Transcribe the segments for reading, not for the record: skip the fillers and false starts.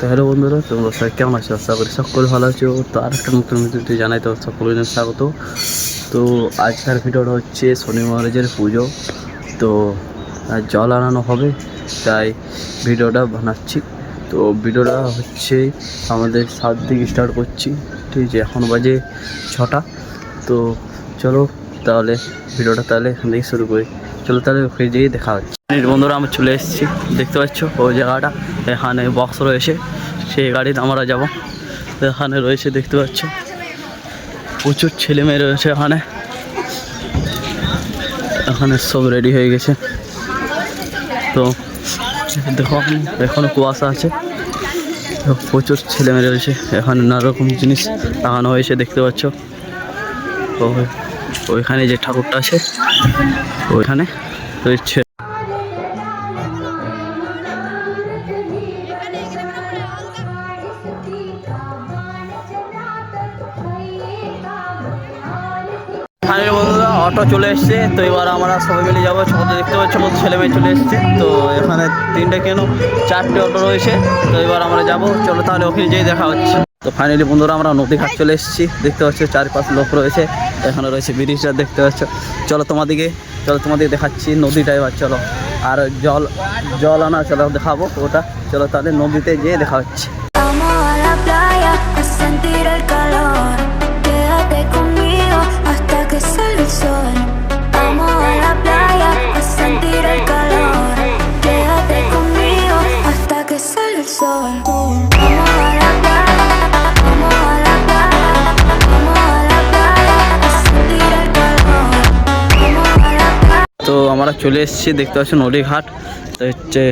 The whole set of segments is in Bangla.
তো হ্যালো বন্ধুরা, তোমরা সবাই কেমন আছো? আশা করি সকলে ভালো আছো। তো আর একটা নতুন ভিডিওতে জানাই তো সকলের স্বাগত। তো আজকের ভিডিওটা হচ্ছে শনি মহারাজের পুজো। তো জল আনানো হবে, তাই ভিডিওটা বানাচ্ছি। তো ভিডিওটা হচ্ছে আমাদের 7 দিকে স্টার্ট করছি, ঠিক আছে? এখন বাজে 6টা। তো চলো তাহলে ভিডিওটা এখান থেকে শুরু করি। চলো তাহলে ওখানে যেয়ে দেখা হচ্ছে। বন্ধুরা, আমরা চলে এসেছি, দেখতে পাচ্ছ ওই জায়গাটা, এখানে বক্স রয়েছে, সেই গাড়িতে আমরা যাব। এখানে রয়েছে, দেখতে পাচ্ছ প্রচুর ছেলে মেয়ে রয়েছে এখানে। এখানে সব রেডি হয়ে গেছে। তো দেখো এখনো কুয়াশা আছে, প্রচুর ছেলে মেয়ে রয়েছে এখানে। নানা রকম জিনিস লাগানো হয়েছে, দেখতে পাচ্ছ। ওইখানে যে ঠাকুরটা আছে ওইখানে রয়েছে। বন্ধুরা, অটো চলে এসছে। তো এবার আমরা সবাই মিলে যাবো। ছোটো দেখতে পাচ্ছ কত ছেলে মেয়ে চলে এসছে। তো এখানে 3টে কেন 4টে অটো রয়েছে। তো এবার আমরা যাবো, চলো তাহলে ওখানে যেয়ে দেখা হচ্ছে। তো ফাইনালি বন্ধুরা, আমরা নদী ঘাট চলে এসেছি, দেখতে পাচ্ছ চারপাশে লোক রয়েছে। এখানে রয়েছে ব্রিজটা, দেখতে পাচ্ছ। চলো তোমাদেরকে দেখাচ্ছি নদীটা এবার। চলো, আর জল আনা, চলো দেখাবো ওটা। চলো তাহলে নদীতে যেয়ে দেখা হচ্ছে। তো আমরা চলে এসেছি, দেখতে পাচ্ছ নদী ঘাট। তো হচ্ছে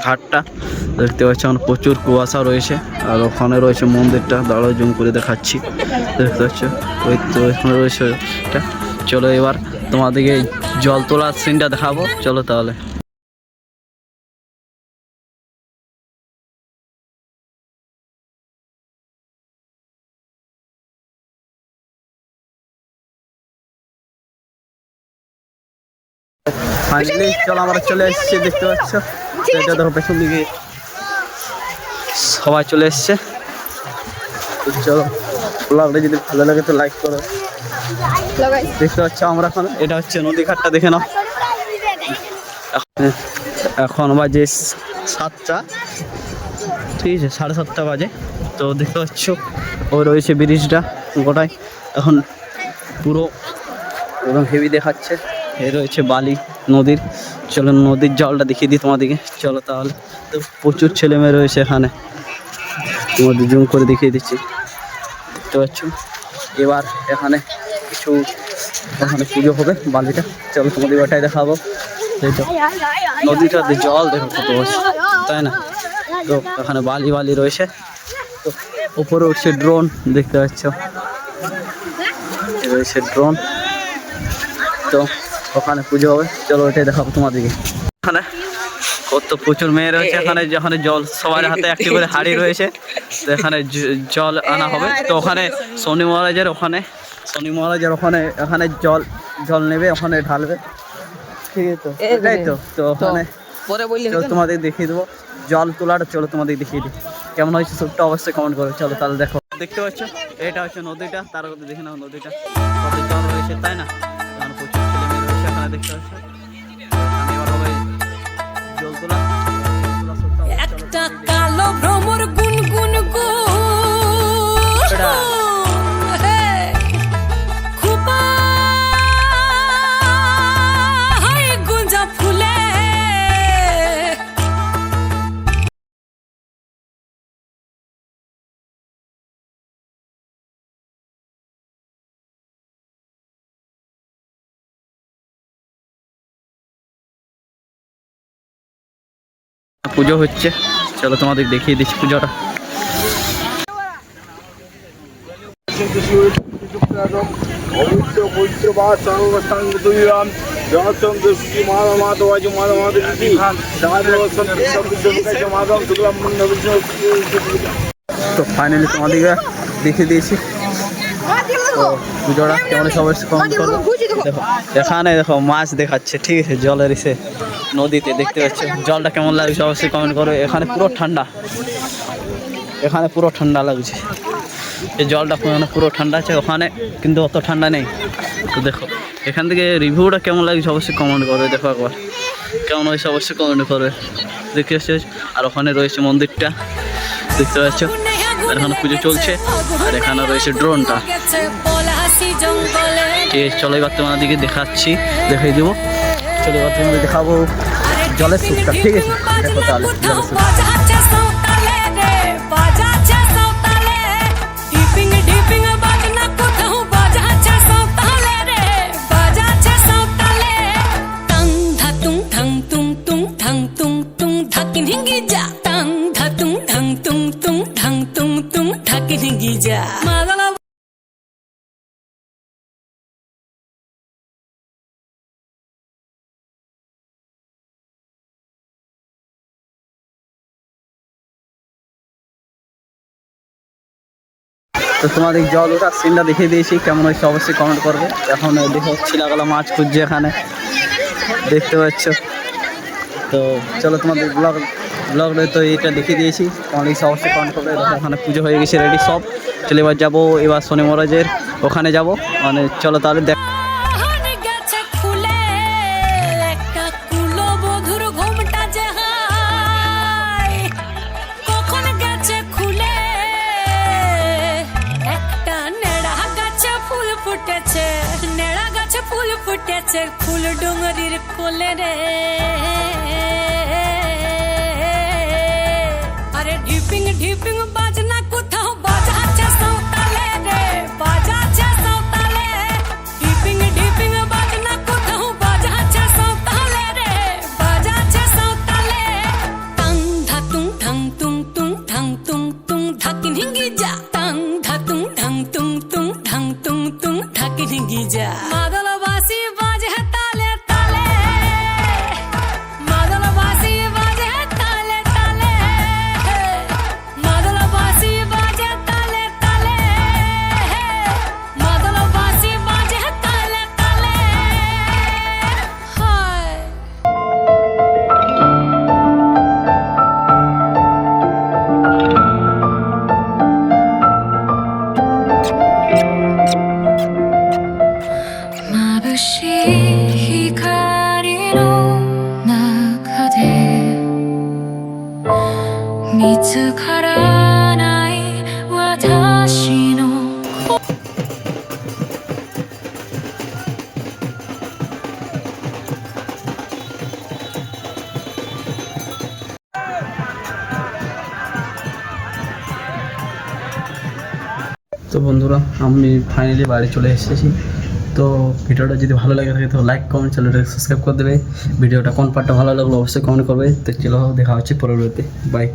ঘাটটা, দেখতে পাচ্ছ এখন প্রচুর কুয়াশা রয়েছে। আর ওখানে রয়েছে মন্দিরটা, দাঁড়াও জুম করে দেখাচ্ছি, দেখতে পাচ্ছ। ওই তো ওইখানে রয়েছে এটা। চলো এবার তোমাদেরকে জল তোলার সিনটা দেখাবো, চলো তাহলে। ফাইনালি চলো আমরা চলে এসেছি, দেখতে পাচ্ছ। এটা দেখো পেছন দিকে সবাই চলে এসছে। চলো, ব্লগটা যদি ভালো লাগে তো লাইক করো। দেখতে পাচ্ছ আমরা এখন, এটা হচ্ছে নদী ঘাটটা, দেখে নাও। এখন বাজে 7টা, ঠিক আছে, 7:30 বাজে। তো দেখতে পাচ্ছ ও রয়েছে ব্রিজটা গোটায়, এখন পুরো একদম হেভি দেখাচ্ছে। এ রয়েছে বালি নদীর। চলো নদীর জলটা দেখিয়ে দিই তোমাদেরকে, চলো তাহলে। তো প্রচুর ছেলে মেয়ে রয়েছে এখানে, তোমাদের জুম করে দেখিয়ে দিচ্ছি, দেখতে পাচ্ছ। এবার এখানে পুজো হবে বালিটা, চলো তোমাদের বাটায় দেখাবো। এই তো নদীটাতে জল দেখো কত বসে, তাই না? তো এখানে বালি রয়েছে। তো উপরে উঠছে ড্রোন, দেখতে পাচ্ছ, রয়েছে ড্রোন। তো ওখানে পুজো হবে, চলো ওটাই দেখাবো তোমাদেরকে। এখানে কত প্রচুর মেয়ে রয়েছে এখানে, যেখানে জল সবার হাতে একটি করে হাঁড়ি রয়েছে। তো এখানে জল আনা হবে। তো ওখানে শনি মহারাজের ওখানে এখানে জল নেবে, ওখানে ঢালবে, ঠিক আছে? তো এটাই তো ওখানে তোমাদের দেখিয়ে দেবো জল তোলাটা। চলো তোমাদের দেখিয়ে দিই কেমন হয়েছে, সবটা অবশ্যই কমেন্ট করো। চলো তাহলে দেখো, দেখতে পাচ্ছ এটা হচ্ছে নদীটা, তার মধ্যে দেখে নাও নদীটা কত জল রয়েছে, তাই না? প্রচুর ছেলে মেয়ে রয়েছে এখানে, দেখতে পাচ্ছ। এবার হবে জল তোলা। একটা কালো ভ্রমর গুনগুন গুঞ্জা ফুলে। পুজো হচ্ছে, চলো তোমাদের দেখিয়ে দিচ্ছি পুজোটা। তো ফাইনালি তোমাদেরকে দেখিয়ে দিয়েছি। তো পুজোটা কেমন সবাই কমেন্ট করবো। দেখো এখানে দেখো মাছ দেখাচ্ছে, ঠিক আছে, জলের নদীতে, দেখতে পাচ্ছ। জলটা কেমন লাগছে অবশ্যই কমেন্ট করো। এখানে পুরো ঠান্ডা, এখানে পুরো ঠান্ডা লাগছে, এই জলটা পুরো ঠান্ডা আছে, ওখানে কিন্তু অত ঠান্ডা নেই। তো দেখো এখান থেকে রিভিউটা কেমন লাগছে অবশ্যই কমেন্ট করবে, দেখো একবার কেমন হয়েছে অবশ্যই কমেন্ট করবে। দেখতে এসছে, আর ওখানে রয়েছে মন্দিরটা দেখতে পাচ্ছ, আর এখানে পুজো চলছে, আর এখানে রয়েছে ড্রোনটা। ঠিক আছে, চলো এবার তোমাদেরকে দেখাচ্ছি, দেখাই দেবো। চলো এবার তোমাদের দেখাবো জলের স্রোতটা। ঠিক আছে, দেখো তাহলে জলের স্রোত। তো তোমাদের জল ওঠার সিনটা দেখিয়ে দিয়েছি, কেমন হয়েছে অবশ্যই কমেন্ট করবে। এখন দেখো ছিলাগুলো মাছ খুঁজছে এখানে, দেখতে পাচ্ছ। তো চলো তোমাদের ব্লগটা তো এইটা দেখিয়ে দিয়েছি, তোমাদের অবশ্যই কমেন্ট করবে। দেখো এখানে পুজো হয়ে গেছে রেডি সব। চলে এবার যাবো এবার শনি মহারাজের ওখানে যাব, মানে চলো তাহলে দেখ। নেড়া গাছে ফুল ফুটেছে, ফুল ডুঙরির কোলে রে। আরে ঢিপিং ঢিপিং বাজনা কোথাও বাজাচ্ছে সাঁওতালে রে, বাজাচ্ছে সাঁওতালে। ঢিপিং ঢিপিং বাজনা কোথাও বাজাচ্ছে সাঁওতালে রে, বাজাচ্ছে সাঁওতালে। টাং ধাতুং ঠাং তুং তুং ঠাং তুং তুং ধাকিন হিঙ্গি যা, টাং ধাতুং ঠাং তুং তুং ঠাং তুং তুং ধাকিন হিঙ্গি যা। মাদল বাসি বাজে তালে তালে, মাদল বাসি বাজে তালে তালে, মাদল বাসি বাজে তালে তালে, মাদল বাসি বাজে তালে তালে। হায়眩しい光の中で見つからない私のতো বন্ধুরা আমি ফাইনালি বাড়ি চলে এসেছি। তো ভিডিওটা যদি ভালো লাগে থাকে তো লাইক কমেন্ট চ্যানেলটাকে সাবস্ক্রাইব করে দেবে। ভিডিওটা কোন পার্টটা ভালো লাগলো অবশ্যই কমেন্ট করবে। তো চলো দেখা হচ্ছে পরবর্তীতে, বাই।